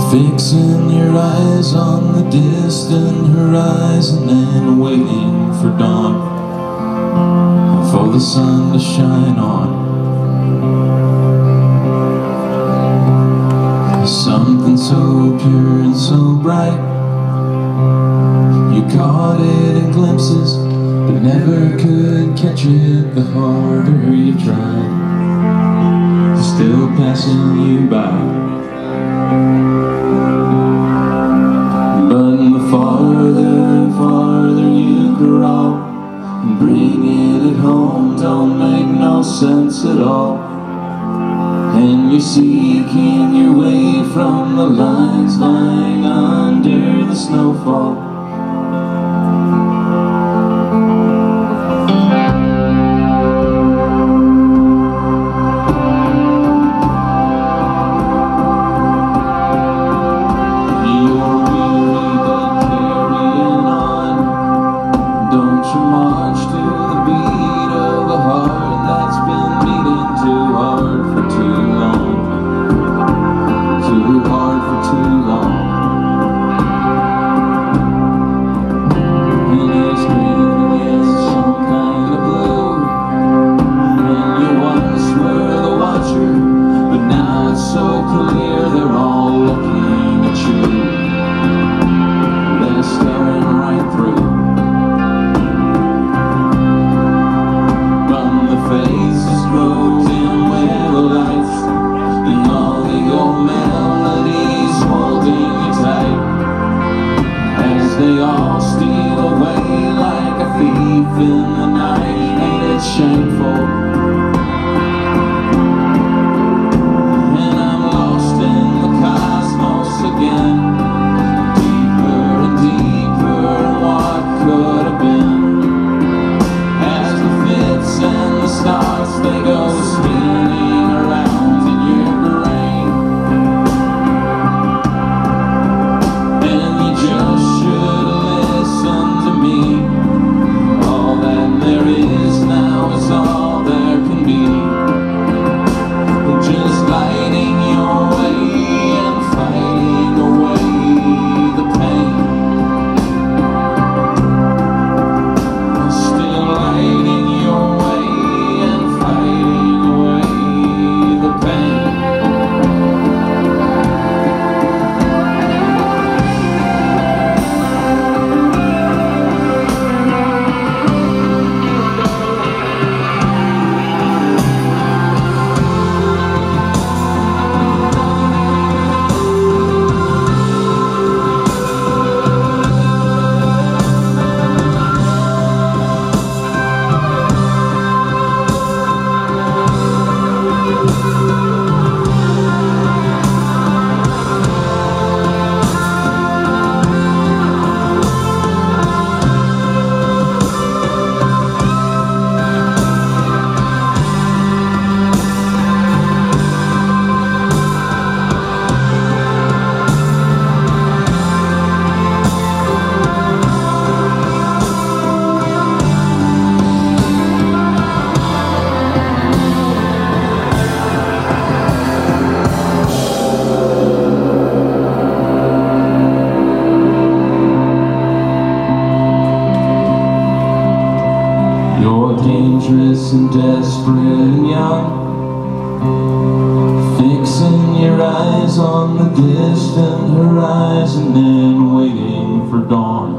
Fixing your eyes on the distant horizon and waiting for dawn, for the sun to shine on. Something so pure and so bright, you caught it in glimpses, but never could catch it the harder you tried. Still passing you by. But the farther and farther you crawl, bringing it home don't make no sense at all. And you're seeking your way from the lines lying under the snowfall. March to the beat of a heart that's been beating too hard for too long, too hard for too long. And it's green against some kind of blue, and you once were the watcher, but now it's so clear they're all looking at you. They're staring right through. Faces grows in with the lights, and all the old melodies holding you tight, as they all steal away like a thief in the night. Ain't it shameful? And I'm lost in the cosmos again, deeper and deeper in what could have been. And the stars, they go spinning around in your brain, and you just should listen to me. All that there is now is all there can be, just lighting your way and fighting away the pain. Still lighting your way, fighting away the pain. You're dangerous and desperate and young, fixing your eyes on the distant horizon and waiting for dawn.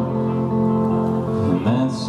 And that's